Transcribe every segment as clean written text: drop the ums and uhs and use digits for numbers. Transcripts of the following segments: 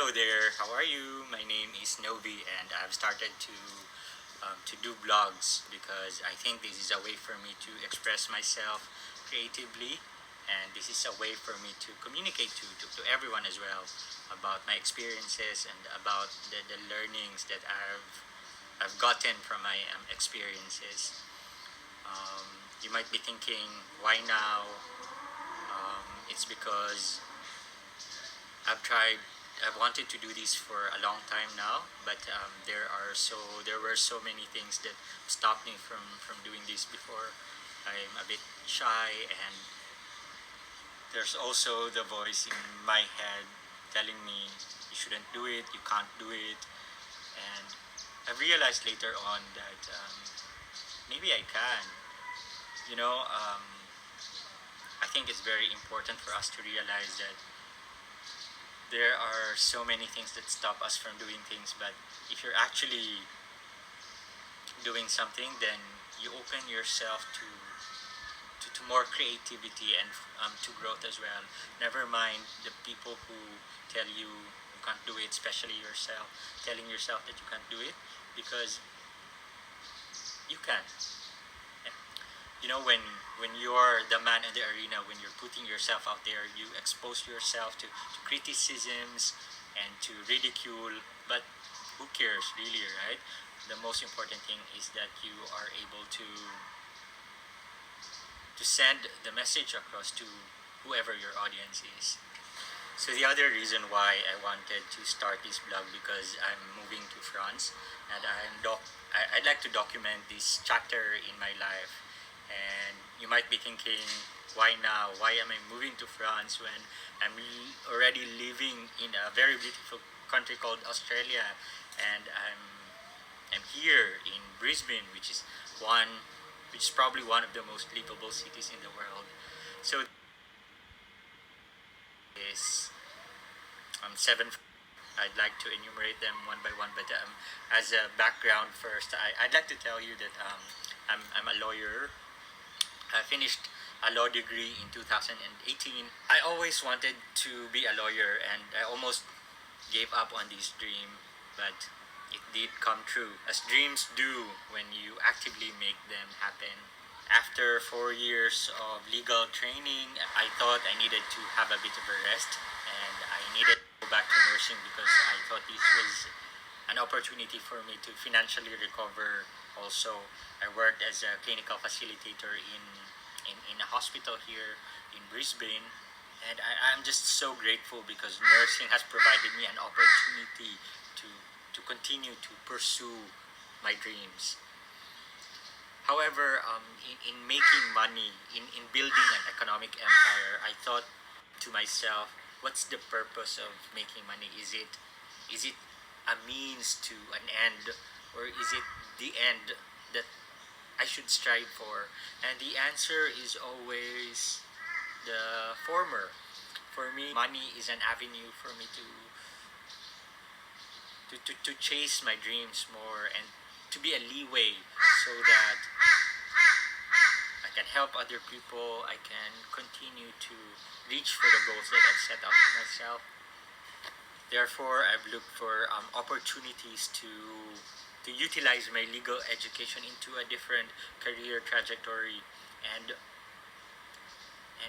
Hello there, how are you? My name is Novi and I've started to do blogs because I think this is a way for me to express myself creatively, and this is a way for me to communicate to everyone as well about my experiences and about the learnings that I've gotten from my experiences. You might be thinking, why now? It's because I've tried. I've wanted to do this for a long time now, but there were so many things that stopped me from doing this before. I'm a bit shy, and there's also the voice in my head telling me you shouldn't do it, you can't do it, and I realized later on that maybe I can. You know, I think it's very important for us to realize that there are so many things that stop us from doing things, but if you're actually doing something, then you open yourself to more creativity and to growth as well. Never mind the people who tell you can't do it, especially yourself, telling yourself that you can't do it, because you can. You know, when you're the man in the arena, when you're putting yourself out there, you expose yourself to criticisms and to ridicule, but who cares really, right? The most important thing is that you are able to send the message across to whoever your audience is. So the other reason why I wanted to start this blog, because I'm moving to France and I'd like to document this chapter in my life. And you might be thinking, why now? Why am I moving to France when already living in a very beautiful country called Australia, and I'm here in Brisbane, which is probably one of the most livable cities in the world. So is seven. I'd like to enumerate them one by one, but as a background first, I'd like to tell you that I'm a lawyer. I finished a law degree in 2018. I always wanted to be a lawyer, and I almost gave up on this dream, but it did come true, as dreams do when you actively make them happen. After 4 years of legal training, I thought I needed to have a bit of a rest, and I needed to go back to nursing because I thought this was an opportunity for me to financially recover. Also, I worked as a clinical facilitator in a hospital here in Brisbane, and I'm just so grateful because nursing has provided me an opportunity to continue to pursue my dreams. However, in making money, in building an economic empire, I thought to myself, what's the purpose of making money? Is it a means to an end, or is it the end that I should strive for? And the answer is always the former. For me, money is an avenue for me to chase my dreams more, and to be a leeway so that I can help other people, I can continue to reach for the goals that I've set out for myself. Therefore, I've looked for opportunities to utilize my legal education into a different career trajectory, and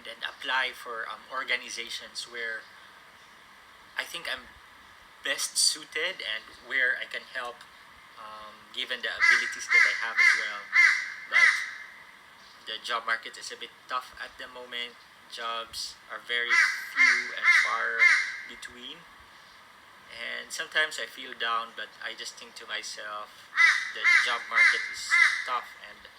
then apply for organizations where I think I'm best suited and where I can help, given the abilities that I have as well. But the job market is a bit tough at the moment. Jobs are very few and far between. And sometimes I feel down, but I just think to myself, the job market is tough, and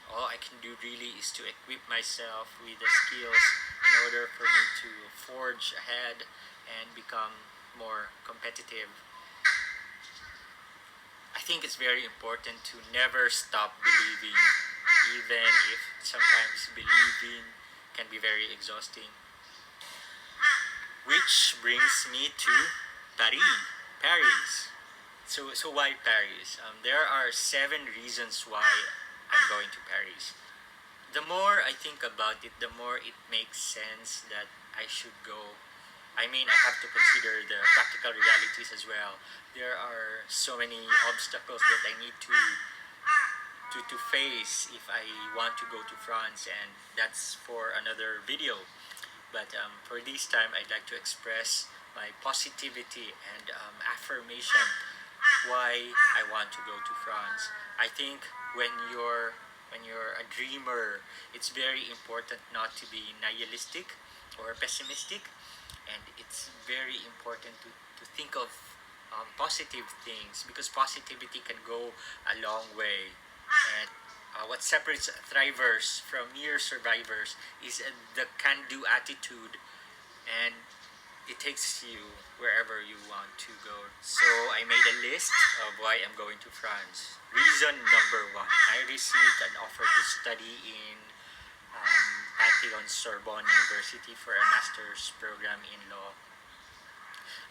all I can do really is to equip myself with the skills in order for me to forge ahead and become more competitive. I think it's very important to never stop believing, even if sometimes believing can be very exhausting. Which brings me to Paris. So why Paris? There are 7 reasons why I'm going to Paris. The more I think about it, the more it makes sense that I should go. I mean, I have to consider the practical realities as well. There are so many obstacles that I need to face if I want to go to France, and that's for another video. But for this time, I'd like to express my positivity and affirmation why I want to go to France. I think when you're a dreamer, it's very important not to be nihilistic or pessimistic, and it's very important to think of positive things, because positivity can go a long way. And what separates thrivers from mere survivors is the can-do attitude, and it takes you wherever you want to go. So I made a list of why I'm going to France. Reason number one, I received an offer to study in Pantheon Sorbonne University for a master's program in law.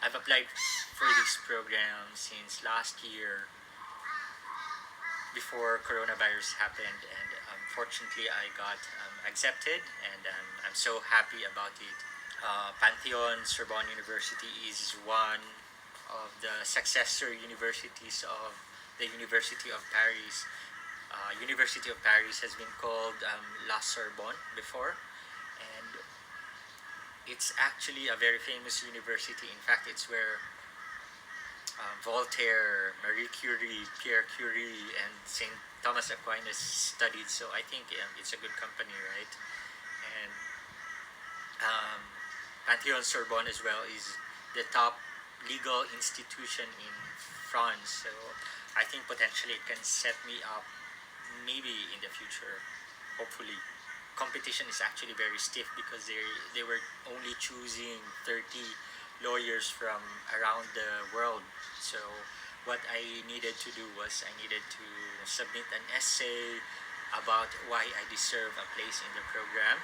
I've applied for this program since last year before coronavirus happened, and fortunately I got accepted, and I'm so happy about it. Pantheon Sorbonne University is one of the successor universities of the University of Paris. University of Paris has been called La Sorbonne before, and it's actually a very famous university. In fact, it's where Voltaire, Marie Curie, Pierre Curie, and Saint Thomas Aquinas studied. So I think it's a good company, right? And um, Pantheon Sorbonne as well is the top legal institution in France. So I think potentially it can set me up maybe in the future, hopefully. Competition is actually very stiff because they were only choosing 30 lawyers from around the world. So what I needed to do was I needed to submit an essay about why I deserve a place in the program,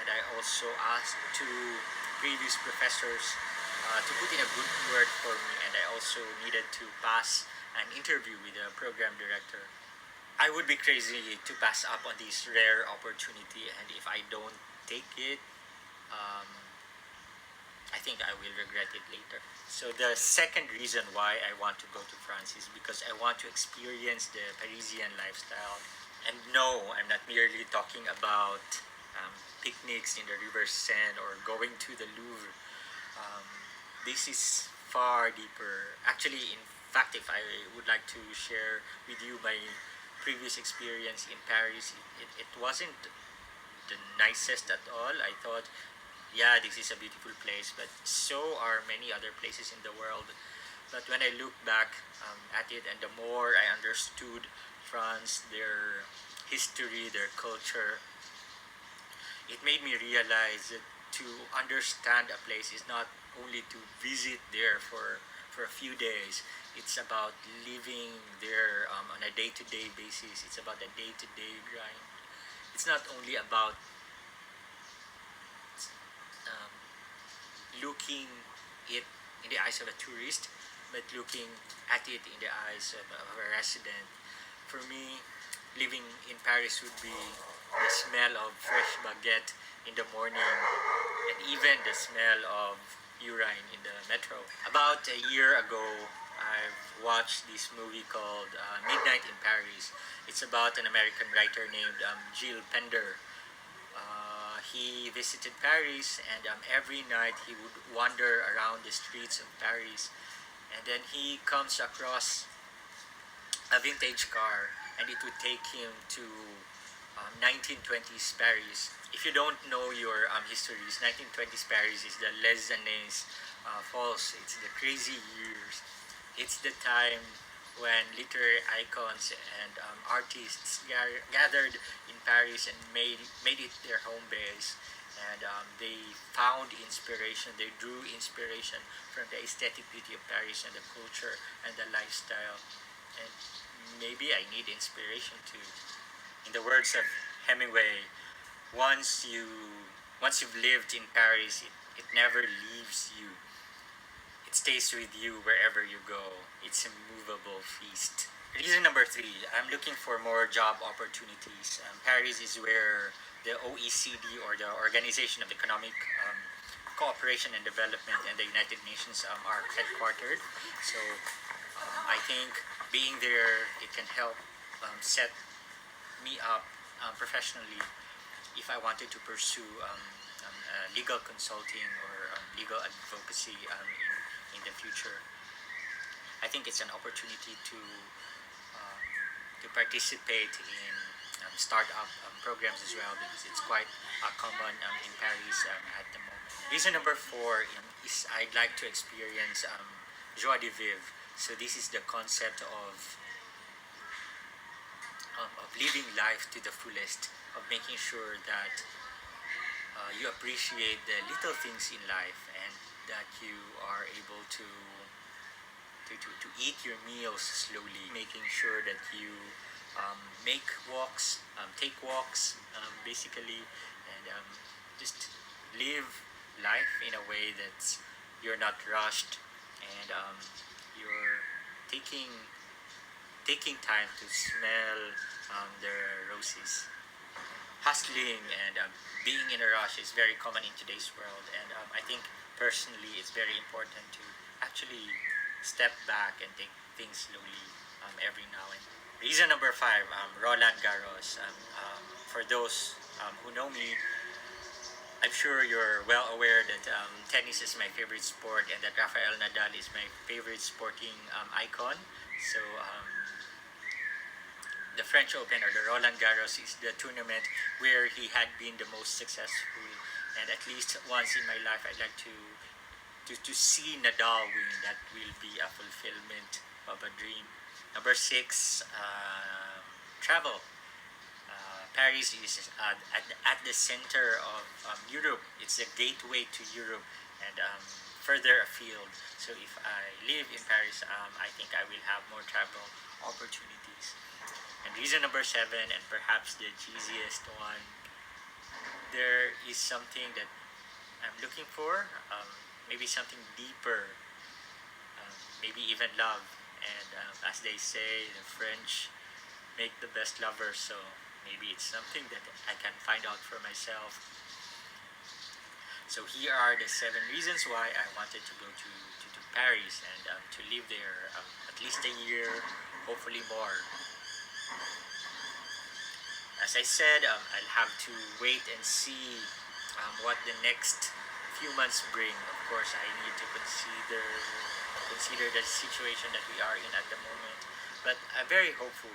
and I also asked two previous professors to put in a good word for me, and I also needed to pass an interview with the program director. I would be crazy to pass up on this rare opportunity, and if I don't take it, um, I think I will regret it later. So the second reason why I want to go to France is because I want to experience the Parisian lifestyle. And no, I'm not merely talking about picnics in the River Seine or going to the Louvre. Um, this is far deeper. Actually, in fact, if I would like to share with you my previous experience in Paris, it wasn't the nicest at all. I thought, yeah, this is a beautiful place, but so are many other places in the world. But when I look back at it, and the more I understood France, their history, their culture, it made me realize that to understand a place is not only to visit there for a few days. It's about living there on a day-to-day basis. It's about a day-to-day grind. It's not only about um, looking it in the eyes of a tourist, but looking at it in the eyes of a resident. For me, living in Paris would be the smell of fresh baguette in the morning, and even the smell of urine in the metro. About a year ago, I've watched this movie called Midnight in Paris. It's about an American writer named Gilles Pender. He visited Paris, and every night he would wander around the streets of Paris, and then he comes across a vintage car, and it would take him to 1920s Paris. If you don't know your histories, 1920s Paris is the Les Années Falls. It's the crazy years. It's the time when literary icons and artists gathered in Paris and made it their home base. And they found inspiration, they drew inspiration from the aesthetic beauty of Paris and the culture and the lifestyle. And maybe I need inspiration too. In the words of Hemingway, once you once you've lived in Paris, it never leaves you. It stays with you wherever you go. It's a movable feast. Reason number three, I'm looking for more job opportunities. Paris is where the OECD, or the Organization of Economic Cooperation and Development and the United Nations are headquartered. So I think being there, it can help set me up professionally if I wanted to pursue legal consulting or legal advocacy in the future. I think it's an opportunity to participate in startup programs as well, because it's quite common in Paris at the moment. Reason number 4 is I'd like to experience joie de vivre. So this is the concept of living life to the fullest, of making sure that you appreciate the little things in life, and that you are able to eat your meals slowly, making sure that you take walks, basically, and just live life in a way that you're not rushed, and you're taking time to smell the roses. Hustling and being in a rush is very common in today's world, and I think personally it's very important to actually step back and take things slowly every now and then. Reason number 5, Roland Garros. For those who know me, I'm sure you're well aware that tennis is my favorite sport, and that Rafael Nadal is my favorite sporting icon. So the French Open, or the Roland Garros, is the tournament where he had been the most successful, and at least once in my life I'd like to see Nadal win. That will be a fulfillment of a dream. Number 6, travel. Paris is at the center of Europe. It's a gateway to Europe, and further afield. So if I live in Paris, I think I will have more travel opportunities. And reason number 7, and perhaps the cheesiest one, there is something that I'm looking for, maybe something deeper, maybe even love. And as they say, the French make the best lovers, so maybe it's something that I can find out for myself. So here are the 7 reasons why I wanted to go to Paris, and to live there at least a year, hopefully more. As I said, I'll have to wait and see what the next few months bring. Of course, I need to consider the situation that we are in at the moment. But I'm very hopeful.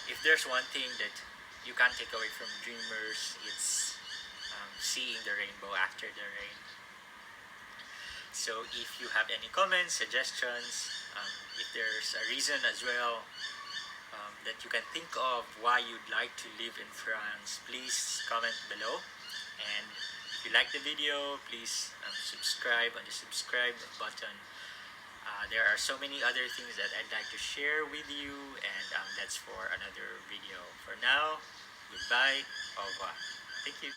If there's one thing that you can't take away from dreamers, it's seeing the rainbow after the rain. So if you have any comments, suggestions, if there's a reason as well that you can think of why you'd like to live in France, please comment below. And if you like the video, please subscribe on the subscribe button. There are so many other things that I'd like to share with you, and that's for another video. For now, goodbye, au revoir. Thank you.